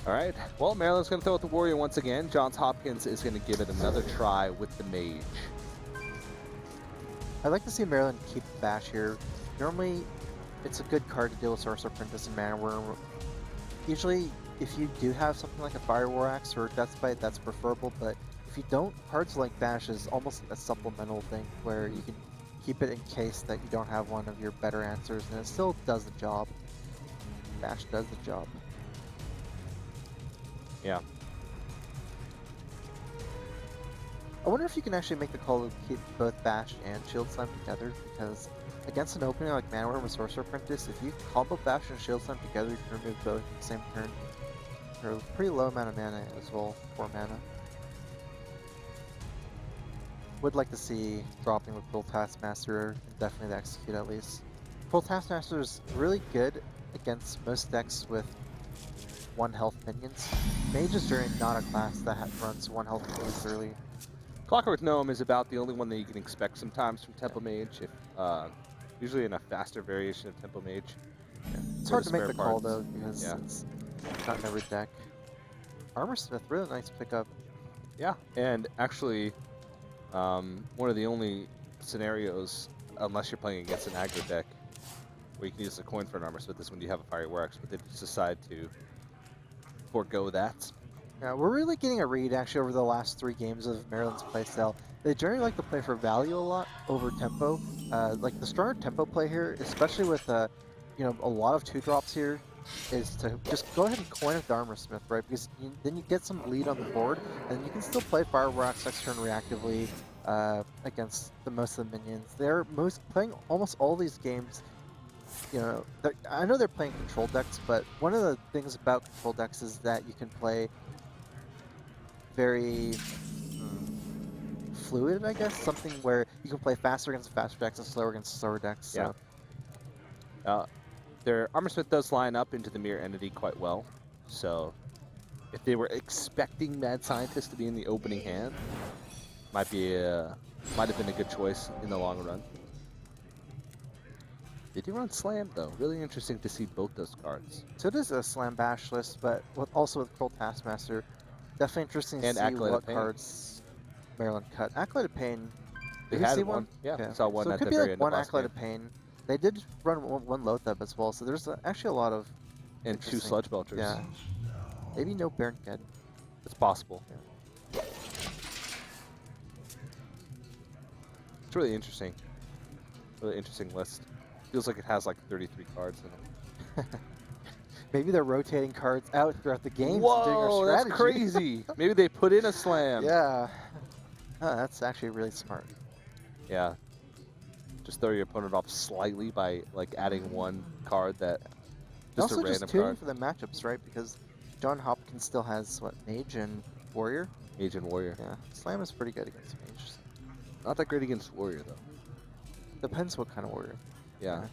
All right. Well, Maryland's going to throw out the Warrior once again. Johns Hopkins is going to give it another try with the Mage. I'd like to see Maryland keep Bash here. Normally, it's a good card to deal with Sorcerer Apprentice and Mana Worm. Usually, if you do have something like a Fire War Axe or Death Bite, that's preferable, but if you don't, cards like Bash is almost a supplemental thing where you can keep it in case that you don't have one of your better answers, and it still does the job. Bash does the job. Yeah. I wonder if you can actually make the call to keep both Bash and Shield Slam together, because against an opening like Mana Worm or Sorcerer Apprentice, if you combo Bash and Shield Slam together, you can remove both at the same turn. For a pretty low amount of mana as well, 4 mana. Would like to see dropping with Cruel Taskmaster, and definitely the Execute at least. Cruel Taskmaster is really good against most decks with 1 health minions. Mage is generally not a class that runs 1 health minions early. Clockwork Gnome is about the only one that you can expect sometimes from Tempo Mage, if, usually in a faster variation of Tempo Mage. Yeah. It's hard to make the call though, because yeah. it's not in every deck. Armor Smith, really nice pickup. Yeah, and actually, one of the only scenarios, unless you're playing against an aggro deck, where you can use a coin for an Armor Smith is when you have a Fire Works, but they just decide to forego that. Yeah, we're really getting a read actually over the last 3 games of Maryland's playstyle. They generally like to play for value a lot over tempo. Like the stronger tempo play here, especially with a lot of 2-drops here, is to just go ahead and coin with the Armor Smith, right? Because then you get some lead on the board, and you can still play Fire Rocks next turn reactively against most of the minions. They're playing almost all these games. I know they're playing control decks, but one of the things about control decks is that you can play very fluid, I guess. Something where you can play faster against faster decks and slower against slower decks. So. Yeah. Their Armor Smith does line up into the Mirror Entity quite well. So if they were expecting Mad Scientist to be in the opening hand, might have been a good choice in the long run. They do run Slam though. Really interesting to see both those cards. So it is a Slam Bash list, but also with Cruel Taskmaster. Definitely interesting to see what cards Maryland cut. Acolyte of Pain. They had one. Yeah, okay. saw one so at the very end. So it could be like one Acolyte of Pain. They did run one Lotheb as well, so there's actually a lot of... And 2 Sludge Belchers. Yeah. Maybe no Baron Ged. It's possible. Yeah. It's really interesting. Really interesting list. Feels like it has like 33 cards in it. Maybe they're rotating cards out throughout the game. Whoa, that's crazy. Maybe they put in a Slam. Yeah. Oh, that's actually really smart. Yeah. Just throw your opponent off slightly by like adding 1 card that just also a random just tuning card. For the matchups, right? Because John Hopkins still has what, Mage and Warrior? Mage and Warrior. Yeah. Slam is pretty good against Mage. Not that great against Warrior though. Depends what kind of Warrior. Yeah.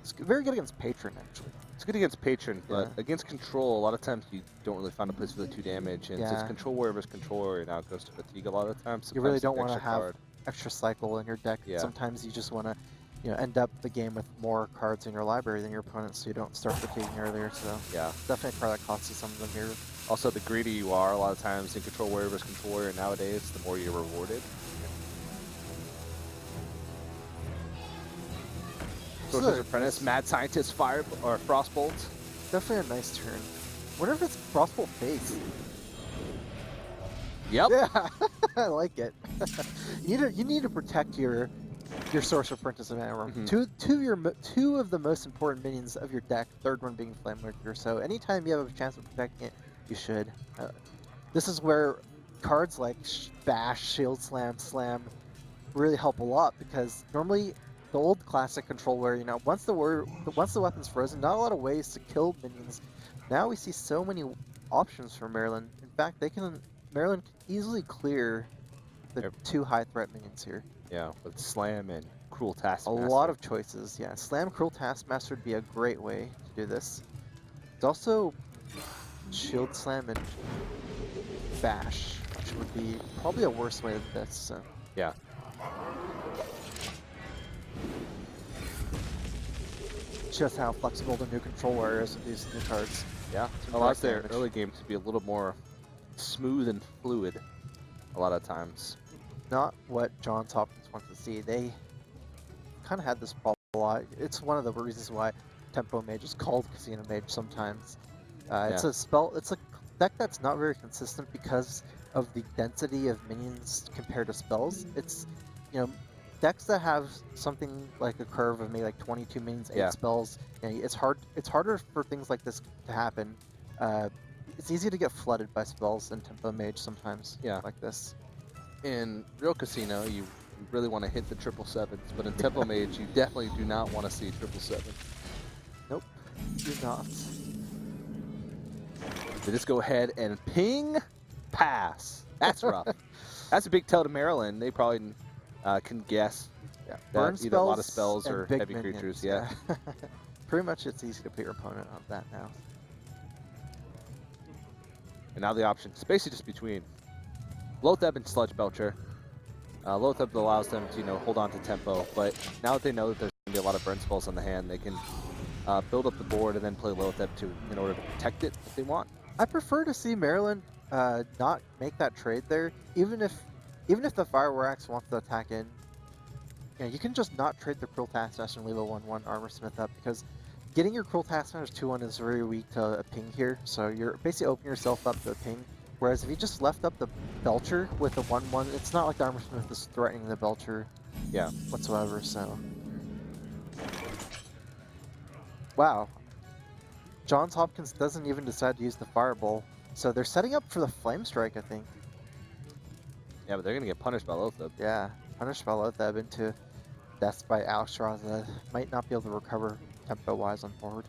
It's very good against Patron, actually. It's good against Patron, but against Control, a lot of times you don't really find a place for the 2 damage. And since Control Warrior versus Control Warrior now goes to Fatigue a lot of times, you really don't want to have extra cycle in your deck. Yeah. Sometimes you just want to end up the game with more cards in your library than your opponent, so you don't start fatiguing earlier. So yeah, definitely a card that costs you some of them here. Also, the greedy you are a lot of times in Control Warrior versus Control Warrior nowadays, the more you're rewarded. Sorcerer's Apprentice, Mad Scientist, Fire or Frostbolt. Definitely a nice turn. Wonder if it's Frostbolt face. Yep. Yeah, I like it. You need to protect your Sorcerer Apprentice and Mana Worm. Two of the most important minions of your deck. Third one being Flamewinker. So anytime you have a chance of protecting it, you should. This is where cards like Bash, Shield Slam, Slam really help a lot, because normally the old classic Control where once the weapon's frozen, not a lot of ways to kill minions. Now we see so many options for Maryland. In fact, Maryland can easily clear the 2 high threat minions here. Yeah, with Slam and Cruel Taskmaster. A lot of choices, yeah. Slam, Cruel Taskmaster would be a great way to do this. It's also Shield Slam and Bash, which would be probably a worse way than this. So. Yeah. Just how flexible the new Control Warrior is with these new cards. Yeah, Some allows direct their damage. early game to be a little more smooth and fluid a lot of times. Not what Johns Hopkins wants to see. They kind of had this problem a lot. It's one of the reasons why Tempo Mage is called Casino Mage sometimes. It's Yeah. a spell. It's a deck that's not very consistent because of the density of minions compared to spells. It's, you know, decks that have something like a curve of maybe like 22 minions, 8 Yeah. spells. You know, it's hard. It's harder for things like this to happen. Uh, it's easy to get flooded by spells in Tempo Mage sometimes. Yeah. Like this. In real Casino, you really want to hit the 777s, but in Tempo Mage, you definitely do not want to see 777. Nope, do not. They just go ahead and ping, pass. That's rough. That's a big tell to Maryland. They probably can guess Yeah, that burn either spells, a lot of spells and or big heavy minions, creatures. Yeah. Pretty much it's easy to put your opponent on that now. And now the option is basically just between Lotheb and Sludge Belcher. Lotheb allows them to, hold on to tempo, but now that they know that there's going to be a lot of burn spells on the hand, they can build up the board and then play Lotheb in order to protect it if they want. I prefer to see Maryland not make that trade there, even if the Fireworks wants to attack in. You can just not trade the Cruel Taskmaster and leave a 1/1 Armor Smith up, because getting your Cruel Taskmaster's 2/1 is very weak to a ping here, so you're basically opening yourself up to a ping. Whereas if you just left up the Belcher with the 1/1, it's not like the Armor Smith is threatening the Belcher whatsoever, so. Wow. Johns Hopkins doesn't even decide to use the Fireball, so they're setting up for the Flame Strike, I think. Yeah, but they're going to get punished by Lotheb. Yeah, punished by Lotheb into deaths by Alexstrasza. Might not be able to recover tempo-wise on board.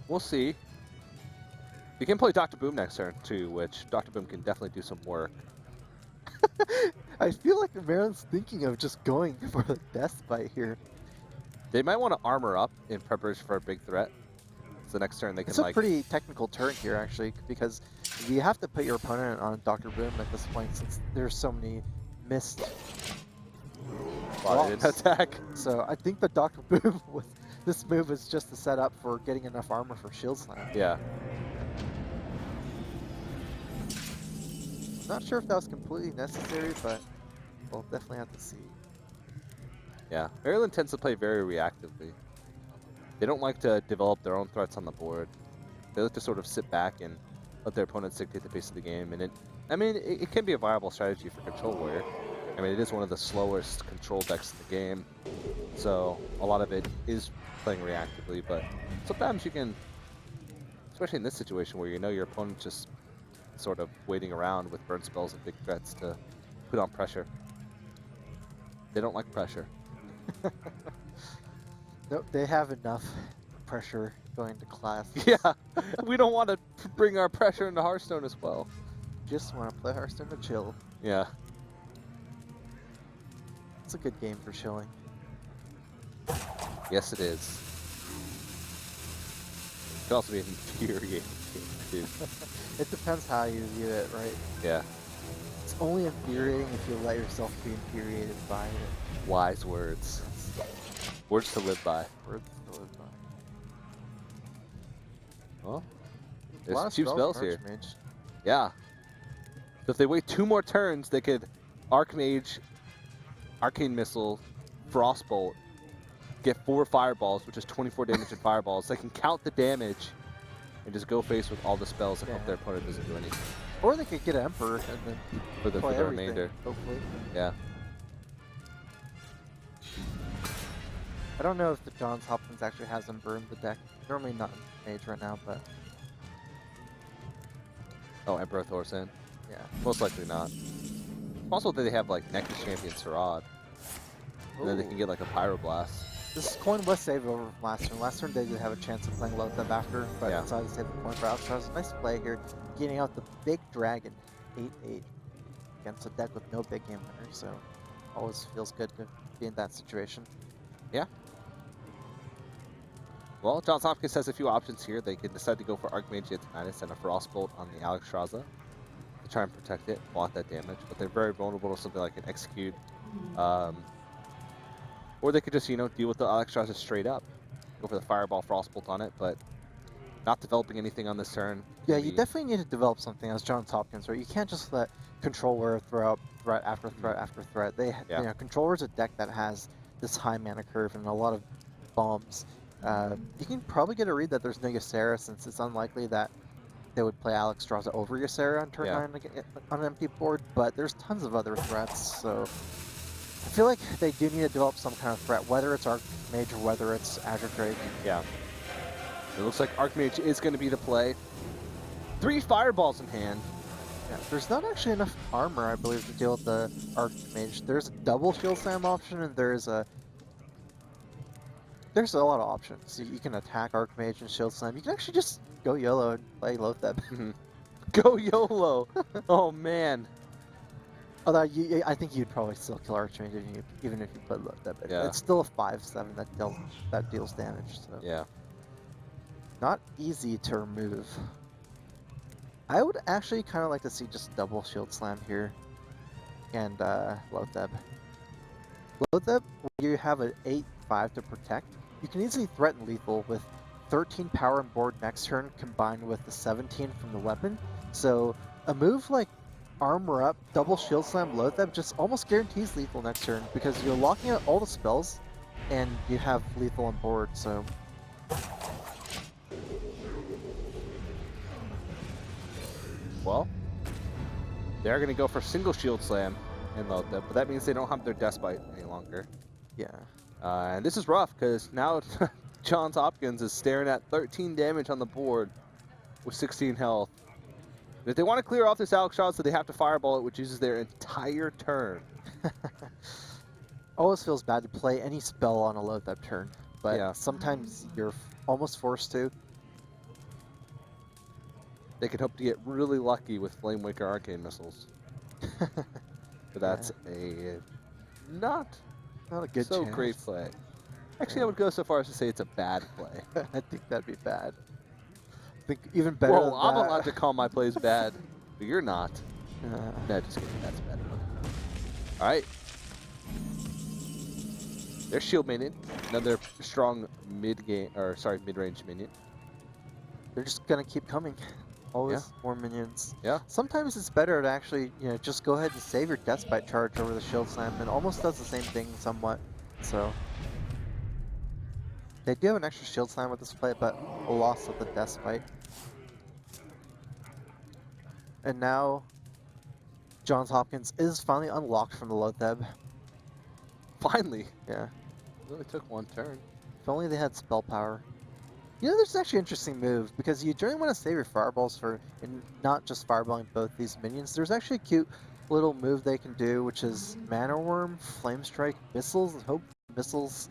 We'll see. You can play Dr. Boom next turn, too, which Dr. Boom can definitely do some work. I feel like Maryland's thinking of just going for the Death Bite here. They might want to armor up in preparation for a big threat. So next turn they can It's a pretty technical turn here, actually, because you have to put your opponent on Dr. Boom at this point, since there's so many missed They didn't attack. So I think the Dr. Boom with this move is just to set up for getting enough armor for Shield Slam. Yeah. I'm not sure if that was completely necessary, but we'll definitely have to see. Yeah. Maryland tends to play very reactively. They don't like to develop their own threats on the board. They like to sort of sit back and let their opponents dictate the pace of the game. And it can be a viable strategy for Control Warrior. I mean, it is one of the slowest control decks in the game. So a lot of it is playing reactively, but sometimes you can, especially in this situation where your opponent's just sort of waiting around with burn spells and big threats to put on pressure. They don't like pressure. Nope, they have enough pressure going to class. Yeah, we don't want to bring our pressure into Hearthstone as well. Just want to play Hearthstone to chill. Yeah. It's a good game for chilling. Yes, it is. It can also be an infuriating game, too. It depends how you view it, right? Yeah. It's only infuriating if you let yourself be infuriated by it. Wise words. Words to live by. Words to live by. Well, A lot there's of 2 spells here. Archmage. Yeah. So if they wait 2 more turns, they could Archmage, Arcane Missile, Frostbolt, get 4 Fireballs, which is 24 damage in Fireballs. They can count the damage and just go face with all the spells and hope their opponent doesn't do anything. Or they could get Emperor and then For the everything, remainder. hopefully. Yeah. I don't know if the Johns Hopkins actually has Emperor in the deck. Normally not in Mage right now, but Oh, Emperor Thorson. yeah. Most likely not. Also, they have like Nexus Champion Sarad. And then they can get like a Pyroblast. This coin was saved over from last turn. Last turn they did have a chance of playing Lotheb after, but Yeah. decided to save the coin for Alexstrasza. Nice play here, getting out the big dragon, 8/8, against a deck with no big game winner. So always feels good to be in that situation. Yeah. Well, Johns Hopkins has a few options here. They can decide to go for Archmage Antimatus and a Frostbolt on the Alexstrasza to try and protect it, block that damage. But they're very vulnerable to something like an Execute. Or they could just, deal with the Alexstrasza straight up. go for the Fireball Frostbolt on it, but not developing anything on this turn. Yeah, you definitely need to develop something as Johns Hopkins, right? You can't just let Controller throw out threat after threat after threat. Controller's a deck that has this high mana curve and a lot of bombs. You can probably get a read that there's no Ysera, since it's unlikely that they would play Alex Draws over Ysera on turn 9 on an empty board, but there's tons of other threats, so I feel like they do need to develop some kind of threat, whether it's Archmage or whether it's Azure Drake. Yeah. It looks like Archmage is going to be the play. 3 Fireballs in hand. Yeah, there's not actually enough armor, I believe, to deal with the Archmage. There's a double Shield Slam option, and there's a lot of options. You can attack Archmage and Shield Slam. You can actually just go YOLO and play Lotheb. Go YOLO! Oh, man. Although, I think you'd probably still kill Archmage even if you played Lotheb. Yeah. It's still a 5/7 that deals damage. So. Yeah. Not easy to remove. I would actually kind of like to see just double Shield Slam here and Lotheb. Lotheb, when you have an 8/5 to protect, you can easily threaten lethal with 13 power on board next turn combined with the 17 from the weapon. So a move like Armor Up, double Shield Slam, Lotheb just almost guarantees lethal next turn because you're locking out all the spells and you have lethal on board. So. Well, they're going to go for single Shield Slam and Lotheb, but that means they don't have their Deathbite any longer. Yeah. And this is rough because now Johns Hopkins is staring at 13 damage on the board with 16 health. And if they want to clear off this Alex shot, so they have to Fireball it, which uses their entire turn. Always feels bad to play any spell on a Lotheb turn, but sometimes you're almost forced to. They could hope to get really lucky with Flamewaker Arcane Missiles. But that's a not a good so chance. great play. Actually, I would go so far as to say it's a bad play. I think that'd be bad. I think even better Well, than I'm that. allowed to call my plays bad, but you're not. No, just kidding. That's bad. All right. There's Shield Minion, another strong mid-range minion. They're just gonna keep coming. Always more minions. Yeah. Sometimes it's better to actually, just go ahead and save your Deathbite charge over the Shield Slam, and almost does the same thing somewhat. So they do have an extra Shield Slam with this play, but a loss of the Deathbite. And now Johns Hopkins is finally unlocked from the Lotheb. Finally. Yeah. It really took one turn. If only they had spell power. This is actually an interesting move because you generally want to save your fireballs and not just fireballing both these minions. There's actually a cute little move they can do, which is Mana Worm, Flame Strike, Missiles, and hope missiles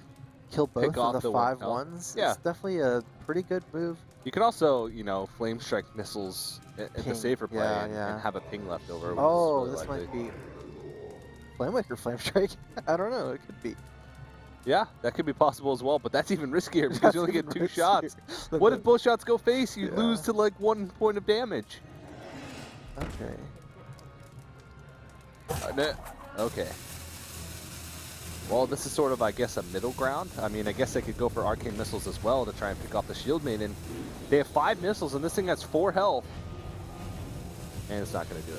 kill both of the 5/1s. Yeah. It's definitely a pretty good move. You can also, Flame Strike Missiles at the safer play and have a ping left over. Oh, this might be Flamewaker Flame Strike. I don't know. It could be. Yeah, that could be possible as well, but that's even riskier because you only get 2 shots. What if both shots go face? You lose to like 1 point of damage. Okay. Okay. Well, this is sort of, I guess, a middle ground. I mean, I guess they could go for Arcane Missiles as well to try and pick off the Shield Maiden. They have 5 missiles, and this thing has 4 health. And it's not going to do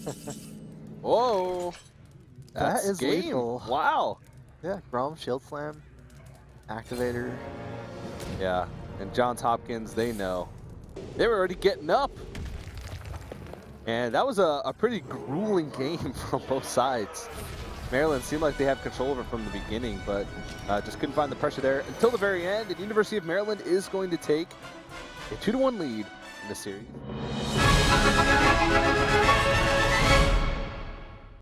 it. Whoa! That is game. lethal. Wow. Yeah, Grom, Shield Slam, Activator. Yeah, and Johns Hopkins, they know. They were already getting up. And that was a pretty grueling game from both sides. Maryland seemed like they had control of it from the beginning, but just couldn't find the pressure there until the very end. And University of Maryland is going to take a 2-1 lead in the series.